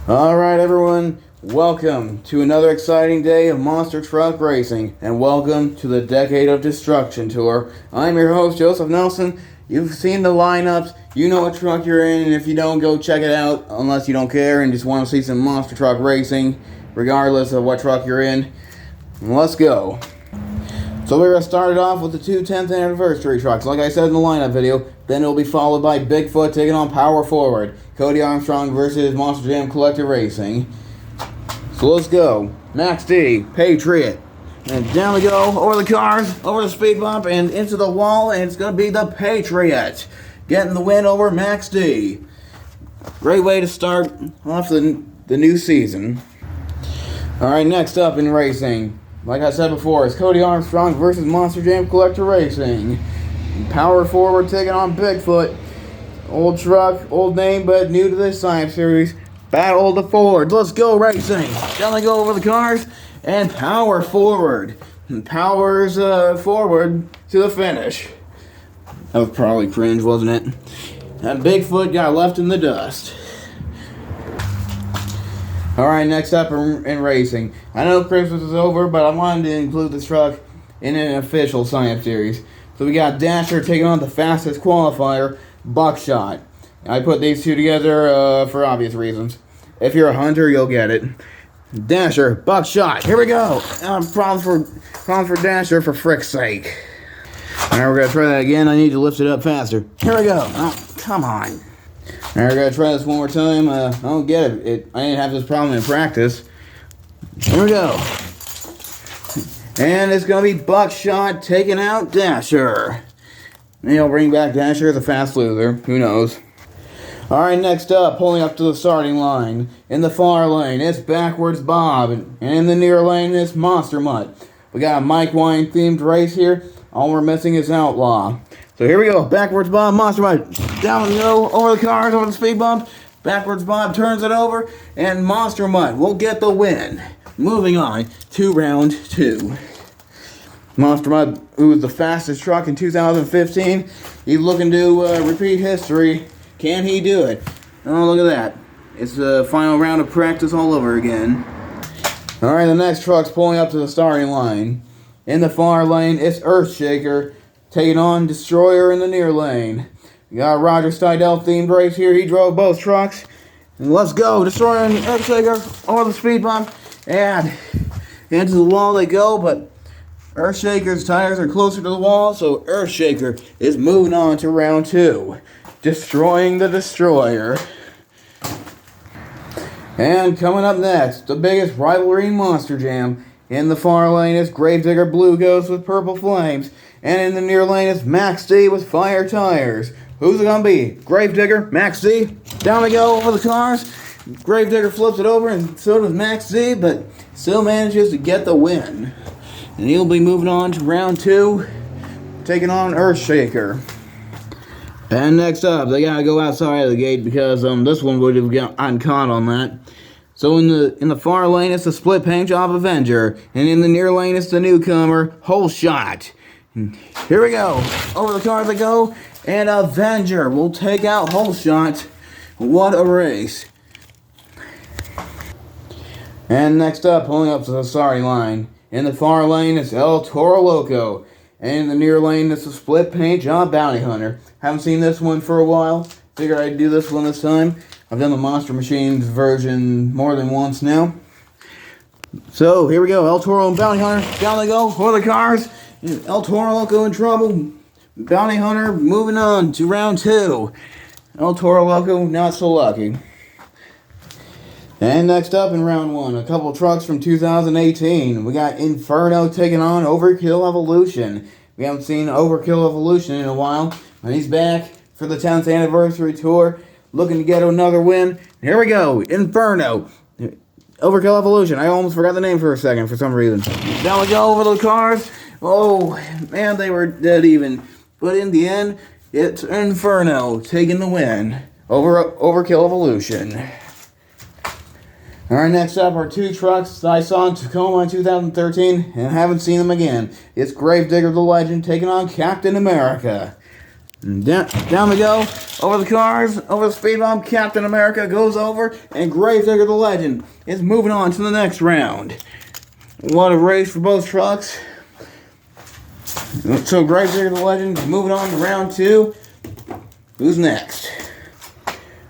Alright everyone, welcome to another exciting day of monster truck racing, and welcome to the Decade of Destruction Tour. I'm your host, Joseph Nelson. You've seen the lineups, you know what truck you're in, and if you don't, go check it out, unless you don't care and just want to see some monster truck racing, regardless of what truck you're in. Let's go. So we're going to start it off with the two 10th anniversary trucks. Like I said in the lineup video, then it'll be followed by Bigfoot taking on Power Forward, Cody Armstrong versus Monster Jam Collector Racing. So let's go. Max D, Patriot. And down we go, over the cars, over the speed bump, and into the wall, and it's going to be the Patriot getting the win over Max D. Great way to start off the new season. Alright, next up in racing, like I said before, it's Cody Armstrong versus Monster Jam Collector Racing. Power Forward taking on Bigfoot. Old truck, old name, but new to this time series. Battle of the Fords. Let's go racing. Down they go over the cars. And Power Forward. And powers forward to the finish. That was probably cringe, wasn't it? And Bigfoot got left in the dust. Alright, next up in racing. I know Christmas is over, but I wanted to include this truck in an official science series. So we got Dasher taking on the fastest qualifier, Buckshot. I put these two together for obvious reasons. If you're a hunter, you'll get it. Dasher, Buckshot, here we go! Problems for Dasher, for frick's sake. Alright, we're going to try that again. I need to lift it up faster. Here we go! Oh, come on. Alright, we're going to try this one more time. I don't get it. I didn't have this problem in practice. Here we go. And it's going to be Buckshot taking out Dasher. Maybe I'll bring back Dasher as a fast loser. Who knows? Alright, next up, pulling up to the starting line. In the far lane, it's Backwards Bob. And in the near lane, it's Monster Mutt. We got a Mike Wine themed race here. All we're missing is Outlaw. So here we go. Backwards Bob, Monster Mutt. Down we go, over the cars, over the speed bump. Backwards Bob turns it over, and Monster Mutt will get the win. Moving on to round 2. Monster Mutt, who was the fastest truck in 2015, he's looking to repeat history. Can he do it? Oh, look at that. It's the final round of practice all over again. Alright, the next truck's pulling up to the starting line. In the far lane, it's Earthshaker taking on Destroyer in the near lane. We got a Roger Stidel themed race here. He drove both trucks. And let's go. Destroyer and Earthshaker over the speed bump. And into the wall they go, but Earthshaker's tires are closer to the wall, so Earthshaker is moving on to round 2. Destroying the Destroyer. And coming up next, the biggest rivalry in Monster Jam. In the far lane is Gravedigger Blue Ghost with Purple Flames. And in the near lane is Max D with Fire Tires. Who's it gonna be? Gravedigger, Max D. Down we go over the cars. Gravedigger flips it over, and so does Max D, but still manages to get the win. And he'll be moving on to round 2, taking on Earthshaker. And next up, they gotta go outside of the gate because this one would have gotten caught on that. So in the far lane, it's the split paint job Avenger, and in the near lane, it's the newcomer Whole Shot. And here we go, over the car they go, and Avenger will take out Whole Shot. What a race! And next up, pulling up to the starting line. In the far lane, it's El Toro Loco. And in the near lane, it's a split paint job Bounty Hunter. Haven't seen this one for a while. Figured I'd do this one this time. I've done the Monster Machines version more than once now. So, here we go. El Toro and Bounty Hunter. Down they go for the cars. El Toro Loco in trouble. Bounty Hunter moving on to round 2. El Toro Loco not so lucky. And next up in round 1, a couple trucks from 2018. We got Inferno taking on Overkill Evolution. We haven't seen Overkill Evolution in a while, and he's back for the 10th anniversary tour, looking to get another win. Here we go, Inferno. Overkill Evolution. I almost forgot the name for a second for some reason. Now we go over the cars. Oh, man, they were dead even. But in the end, it's Inferno taking the win over Overkill Evolution. Alright, next up are 2 trucks that I saw in Tacoma in 2013 and haven't seen them again. It's Gravedigger the Legend taking on Captain America. Down we go, over the cars, over the speed bump, Captain America goes over, and Gravedigger the Legend is moving on to the next round. What a race for both trucks. So Gravedigger the Legend is moving on to round 2. Who's next?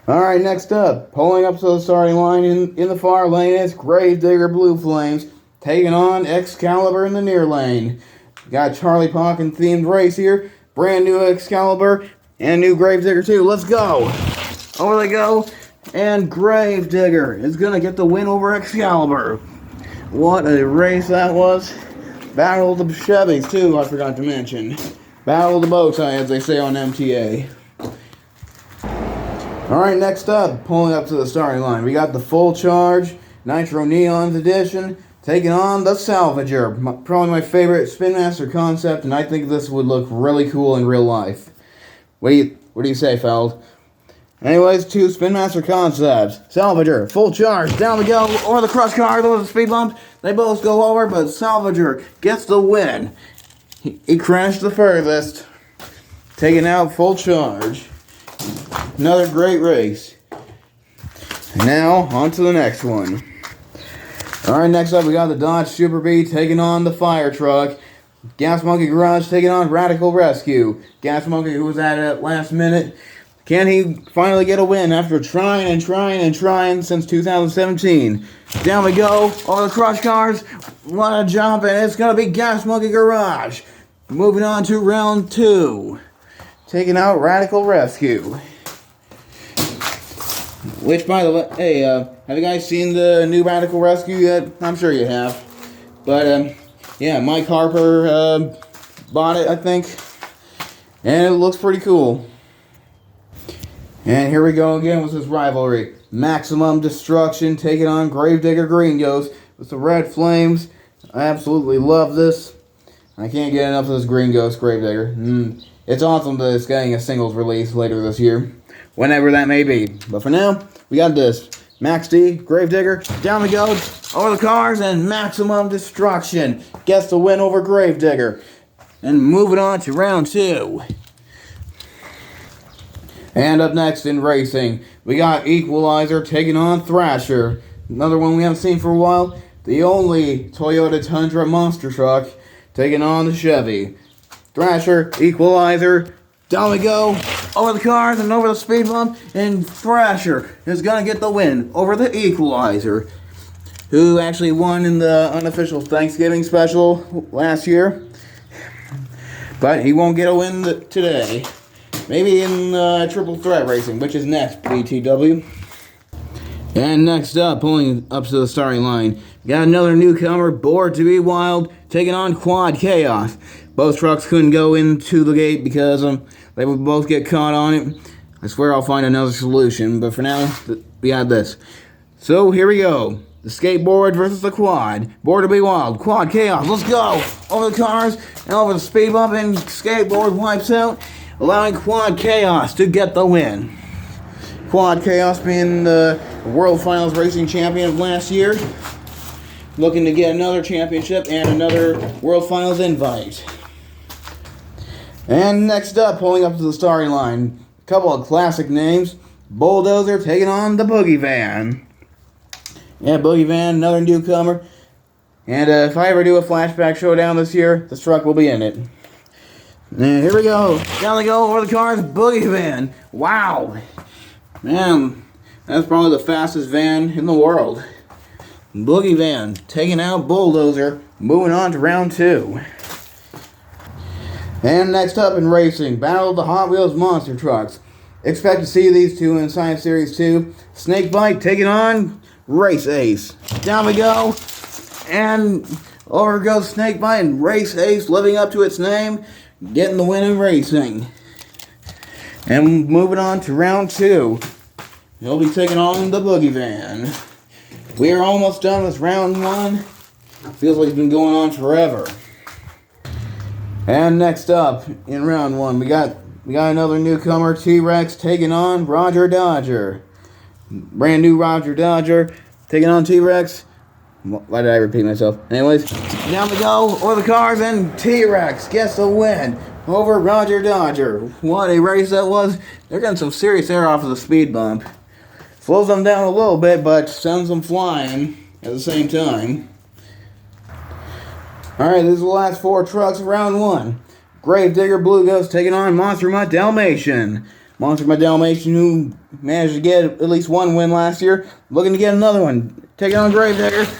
Alright, next up, pulling up to the starting line in the far lane is Gravedigger Blue Flames, taking on Excalibur in the near lane. Got Charlie Parkin themed race here. Brand new Excalibur and new Gravedigger too. Let's go. Over they go. And Gravedigger is going to get the win over Excalibur. What a race that was. Battle of the Chevys too, I forgot to mention. Battle of the bow tie, as they say on MTA. Alright, next up, pulling up to the starting line, we got the Full Charge Nitro Neons edition, taking on the Salvager. Probably my favorite Spin Master concept, and I think this would look really cool in real life. What do you say, Feld? Anyways, 2 Spin Master concepts. Salvager, Full Charge, down we go, over the crush car, over the speed bump. They both go over, but Salvager gets the win. He crashed the furthest, taking out Full Charge. Another great race. Now, on to the next one. Alright, next up we got the Dodge Super Bee taking on the Fire Truck. Gas Monkey Garage taking on Radical Rescue. Gas Monkey, who was at it last minute. Can he finally get a win after trying since 2017? Down we go, over the crush cars. What a jump, and it's going to be Gas Monkey Garage. Moving on to round 2. Taking out Radical Rescue. Which, by the way, hey, have you guys seen the new Radical Rescue yet? I'm sure you have. But, yeah, Mike Harper bought it, I think. And it looks pretty cool. And here we go again with this rivalry. Maximum Destruction taking on Gravedigger Green Ghost with the Red Flames. I absolutely love this. I can't get enough of this Green Ghost Gravedigger. It's awesome that it's getting a singles release later this year. Whenever that may be. But for now, we got this. Max D, Gravedigger, down we go, over the cars, and Maximum Destruction gets the win over Gravedigger. And moving on to round 2. And up next in racing, we got Equalizer taking on Thrasher. Another one we haven't seen for a while. The only Toyota Tundra monster truck taking on the Chevy. Thrasher, Equalizer, down we go, over the cars and over the speed bump, and Thrasher is going to get the win over the Equalizer, who actually won in the unofficial Thanksgiving special last year. But he won't get a win today. Maybe in Triple Threat Racing, which is next, BTW. And next up, pulling up to the starting line, got another newcomer, Bored to Be Wild, taking on Quad Chaos. Both trucks couldn't go into the gate because they would both get caught on it. I swear I'll find another solution, but for now, we got this. So here we go. The skateboard versus the quad. Bored to Be Wild, Quad Chaos, let's go! Over the cars and over the speed bump, and skateboard wipes out, allowing Quad Chaos to get the win. Quad Chaos being the World Finals Racing Champion of last year, looking to get another championship and another World Finals invite. And next up, pulling up to the starting line, a couple of classic names. Bulldozer taking on the Boogie Van. Yeah, Boogie Van, another newcomer. And if I ever do a flashback showdown this year, this truck will be in it. And here we go. Down they go, over the cars, Boogie Van. Wow. Man, that's probably the fastest van in the world. Boogie Van taking out Bulldozer. Moving on to round 2. And next up in racing, Battle of the Hot Wheels Monster Trucks. Expect to see these two in Science Series 2. Snakebite taking on Race Ace. Down we go. And over goes Snakebite, and Race Ace, living up to its name, getting the win in racing. And moving on to round 2. He'll be taking on the Boogie Van. We are almost done with round 1. Feels like it's been going on forever. And next up in round 1, we got another newcomer, T-Rex, taking on Roger Dodger. Brand new Roger Dodger taking on T-Rex. Why did I repeat myself? Anyways, down we go, over the cars, and T-Rex gets the win. over Roger Dodger. What a race that was. They're getting some serious air off of the speed bump. Slows them down a little bit, but sends them flying at the same time. Alright, these are the last 4 trucks of round 1. Gravedigger Blue Ghost taking on Monster Mutt Dalmatian. Monster Mutt Dalmatian, who managed to get at least 1 win last year, looking to get another one. Taking on Gravedigger.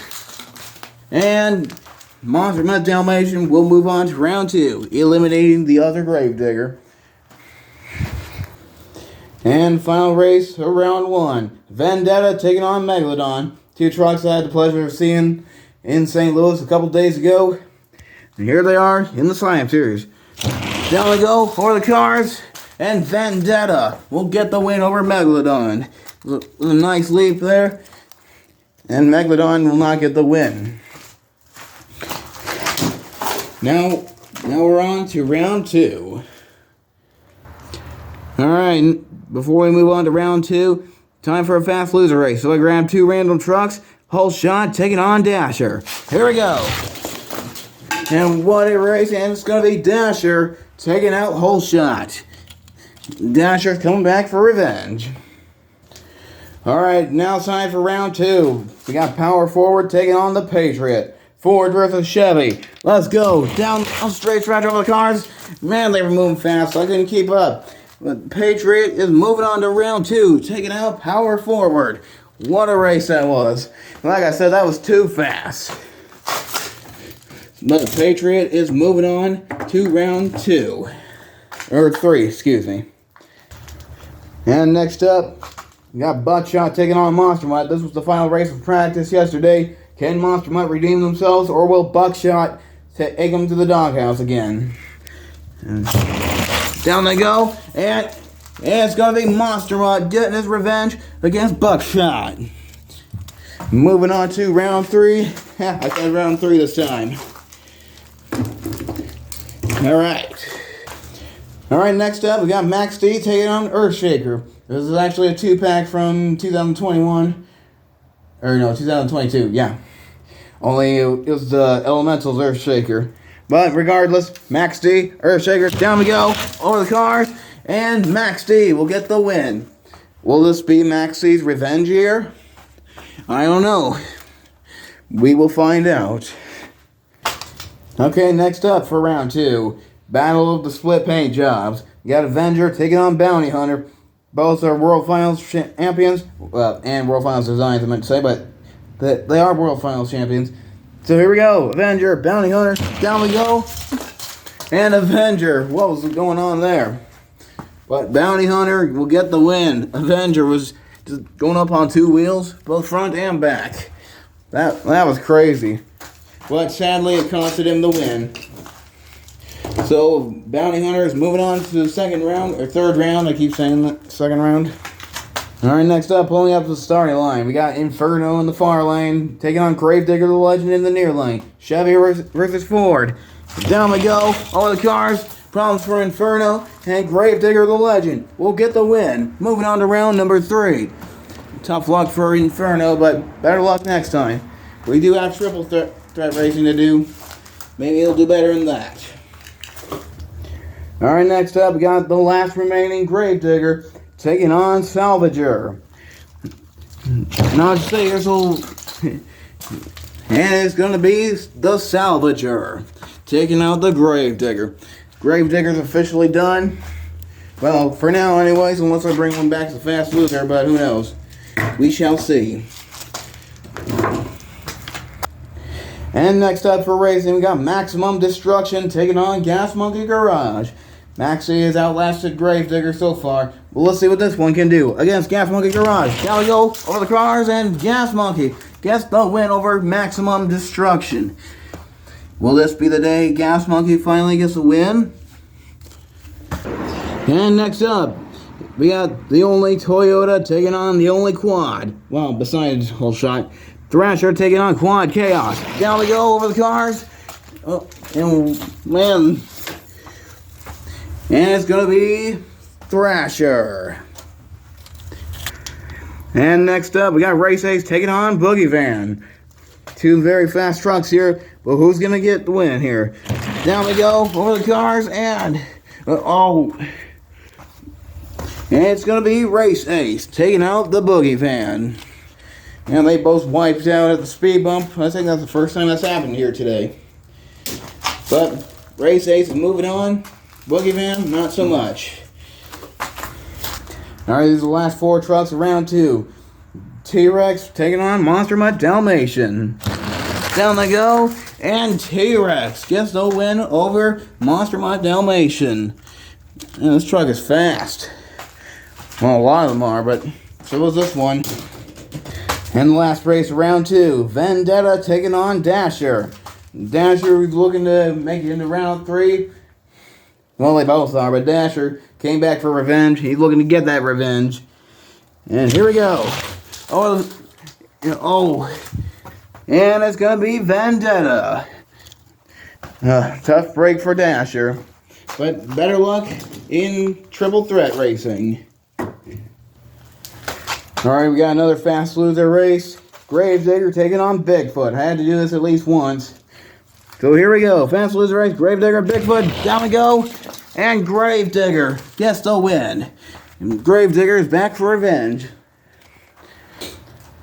And Monster Mutt Dalmatian will move on to round 2, eliminating the other Gravedigger. And final race of round 1. Vendetta taking on Megalodon. 2 trucks I had the pleasure of seeing in St. Louis a couple days ago. And here they are in the Slam Series. Down we go for the cars. And Vendetta will get the win over Megalodon. With a nice leap there. And Megalodon will not get the win. Now we're on to round 2. Alright, before we move on to round 2, time for a fast loser race. So I grabbed 2 random trucks. Whole Shot taking on Dasher. Here we go. And what a race, and it's going to be Dasher taking out Whole Shot. Dasher's coming back for revenge. Alright, now it's time for round 2. We got Power Forward taking on the Patriot. Ford versus Chevy. Let's go. Down straight stretch over the cars. Man, they were moving fast, so I couldn't keep up. But Patriot is moving on to round 2, taking out Power Forward. What a race that was. Like I said, that was too fast. But the Patriot is moving on to round 2. Or 3, excuse me. And next up, we got Buckshot taking on Monster Mutt. This was the final race of practice yesterday. Can Monster Mutt redeem themselves, or will Buckshot take them to the doghouse again? And down they go, and it's going to be Monster Mutt getting his revenge against Buckshot. Moving on to round 3. I said round 3 this time. Alright, next up we got Max D taking on Earthshaker. This is actually a 2-pack from 2021. Or no, 2022, yeah. Only it was the Elementals Earthshaker. But regardless, Max D, Earthshaker, down we go, over the cars, and Max D will get the win. Will this be Max D's revenge year? I don't know. We will find out. Okay, next up for round 2, Battle of the Split Paint Jobs. You got Avenger taking on Bounty Hunter. Both are World Finals champions, and World Finals designs, I meant to say, but they are World Finals champions. So here we go, Avenger, Bounty Hunter, down we go. And Avenger, what was going on there? But Bounty Hunter will get the win. Avenger was just going up on 2 wheels, both front and back. That was crazy. But sadly, it costed him the win. So Bounty Hunter is moving on to the second round, or third round. I keep saying that, second round. Alright, next up, pulling up to the starting line, we got Inferno in the far lane, taking on Gravedigger the Legend in the near lane. Chevy versus Ford. Down we go, all the cars, problems for Inferno, and Gravedigger the Legend will get the win. Moving on to round number 3. Tough luck for Inferno, but better luck next time. We do have triple threat racing to do. Maybe he'll do better than that. Alright, next up, we got the last remaining Gravedigger taking on Salvager. Not say this will. And it's going to be the Salvager taking out the Gravedigger. Gravedigger's officially done. Well, for now, anyways, unless I bring one back to Fast Loser, but who knows? We shall see. And next up for racing, we got Maximum Destruction taking on Gas Monkey Garage. Maxie has outlasted Gravedigger so far. Well, let's see what this one can do against Gas Monkey Garage. Now we go over the cars, and Gas Monkey gets the win over Maximum Destruction. Will this be the day Gas Monkey finally gets a win? And next up, we got the only Toyota taking on the only Quad. Well, besides Whole Shot. Thrasher taking on Quad Chaos. Down we go over the cars. Oh, and man. And it's going to be Thrasher. And next up, we got Race Ace taking on Boogie Van. 2 very fast trucks here, but who's going to get the win here? Down we go over the cars, and Oh, and it's going to be Race Ace taking out the Boogie Van. And they both wiped out at the speed bump. I think that's the first time that's happened here today. But Race Ace is moving on. Boogie Van, not so much. Alright, these are the last 4 trucks of round 2. T-Rex taking on Monster Mutt Dalmatian. Down they go, and T-Rex gets the win over Monster Mutt Dalmatian. And this truck is fast. Well, a lot of them are, but so was this one. And the last race of round 2, Vendetta taking on Dasher. Dasher was looking to make it into round 3. Well, they both are, but Dasher came back for revenge. He's looking to get that revenge. And here we go. Oh, and it's going to be Vendetta. Tough break for Dasher. But better luck in triple threat racing. Alright, we got another fast loser race. Gravedigger taking on Bigfoot. I had to do this at least once. So here we go. Fast loser race. Gravedigger, Bigfoot. Down we go. And Gravedigger gets the win. And Gravedigger is back for revenge.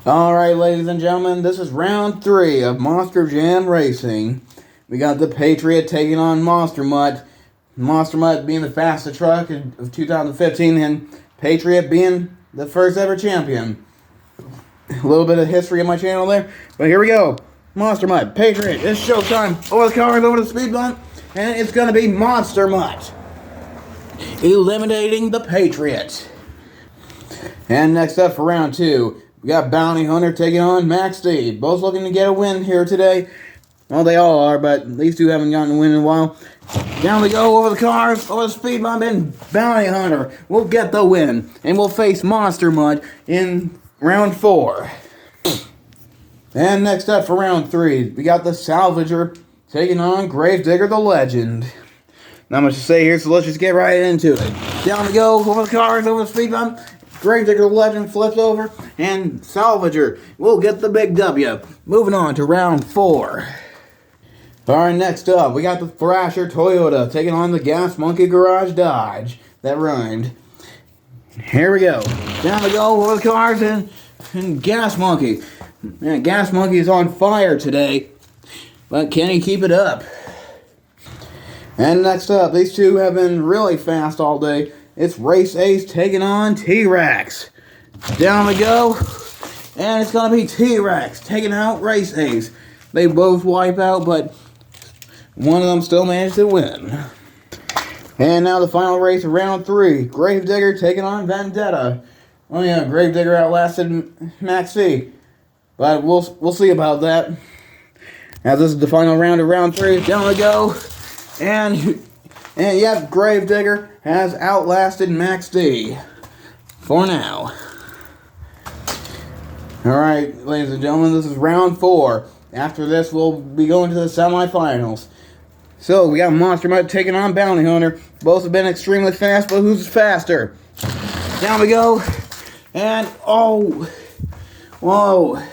Alright, ladies and gentlemen. This is round 3 of Monster Jam Racing. We got the Patriot taking on Monster Mutt. Monster Mutt being the fastest truck of 2015. And Patriot being the first ever champion. A little bit of history on my channel there. But here we go. Monster Mutt, Patriot, it's showtime. Over the cars, over the speed bump. And it's going to be Monster Mutt eliminating the Patriot. And next up for round 2, we got Bounty Hunter taking on Max D. Both looking to get a win here today. Well, they all are, but these two haven't gotten a win in a while. Down we go over the cars, over the speed bump, and Bounty Hunter will get the win. And we'll face Monster Mutt in round 4. And next up for round 3, we got the Salvager taking on Gravedigger the Legend. Not much to say here, so let's just get right into it. Down we go, over the cars, over the speed bump. Gravedigger the Legend flips over, and Salvager will get the big W. Moving on to round 4. Alright, next up, we got the Thrasher Toyota taking on the Gas Monkey Garage Dodge. That rhymed. Here we go. Down we go, over the cars, and Gas Monkey. Man, Gas Monkey is on fire today. But can he keep it up? And next up, these two have been really fast all day. It's Race Ace taking on T-Rex. Down we go. And it's going to be T-Rex taking out Race Ace. They both wipe out, but one of them still managed to win. And now the final race of round 3. Gravedigger taking on Vendetta. Oh yeah, Gravedigger outlasted Max C. But we'll see about that. Now this is the final round of round 3. Down we go. And yep, Gravedigger has outlasted Max D. For now. Alright, ladies and gentlemen, this is round 4. After this, we'll be going to the semifinals. So, we got Monster Mutt taking on Bounty Hunter. Both have been extremely fast, but who's faster? Down we go. And, oh. Whoa.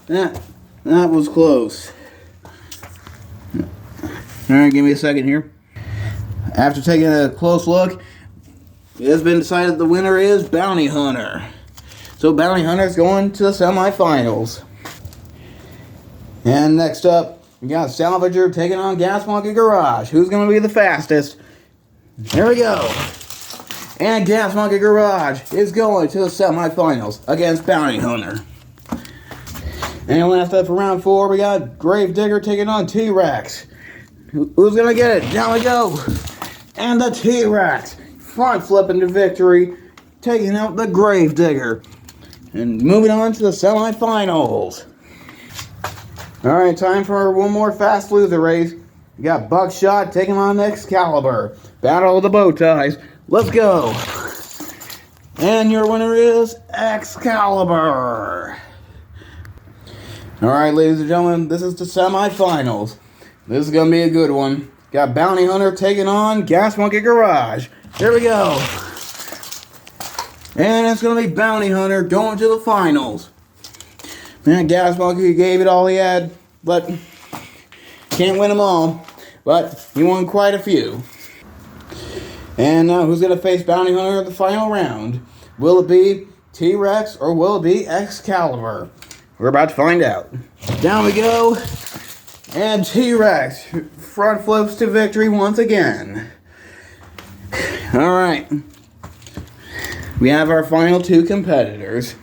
That was close. Alright, give me a second here. After taking a close look, it has been decided the winner is Bounty Hunter. So Bounty Hunter is going to the semifinals. And next up, we got Salvager taking on Gas Monkey Garage. Who's going to be the fastest? Here we go. And Gas Monkey Garage is going to the semifinals against Bounty Hunter. And last up for round 4, we got Gravedigger taking on T-Rex. Who's going to get it? Down we go. And the T-Rex front flipping to victory, taking out the Gravedigger. And moving on to the semifinals. Alright, time for one more fast loser race. We got Buckshot taking on Excalibur. Battle of the bow ties. Let's go. And your winner is Excalibur. Alright, ladies and gentlemen, this is the semifinals. This is going to be a good one. Got Bounty Hunter taking on Gas Monkey Garage. Here we go. And it's going to be Bounty Hunter going to the finals. Man, Gas Monkey gave it all he had, but can't win them all. But he won quite a few. And now, who's going to face Bounty Hunter in the final round? Will it be T-Rex or will it be Excalibur? We're about to find out. Down we go. And T-Rex front flips to victory once again. Alright. We have our final two competitors.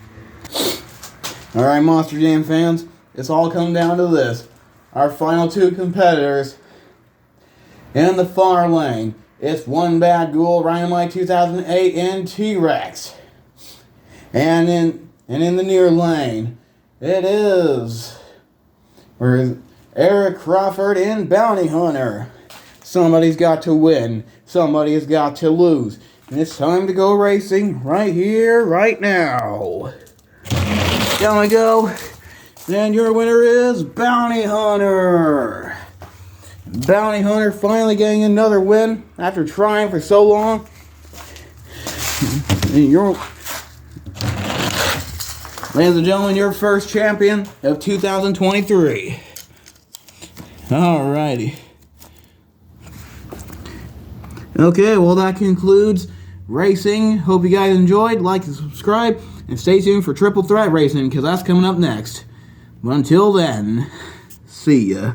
Alright, Monster Jam fans. It's all come down to this. Our final two competitors in the far lane. It's One Bad Ghoul, Rhino 2008, and T-Rex. And in the near lane, it is Eric Crawford and Bounty Hunter. Somebody's got to win. Somebody's got to lose. And it's time to go racing right here, right now. Down we go. And your winner is Bounty Hunter. Bounty Hunter finally getting another win after trying for so long. And ladies and gentlemen, your first champion of 2023. Alrighty. Okay, well that concludes racing. Hope you guys enjoyed. Like and subscribe. And stay tuned for Triple Threat Racing because that's coming up next. But until then, see ya.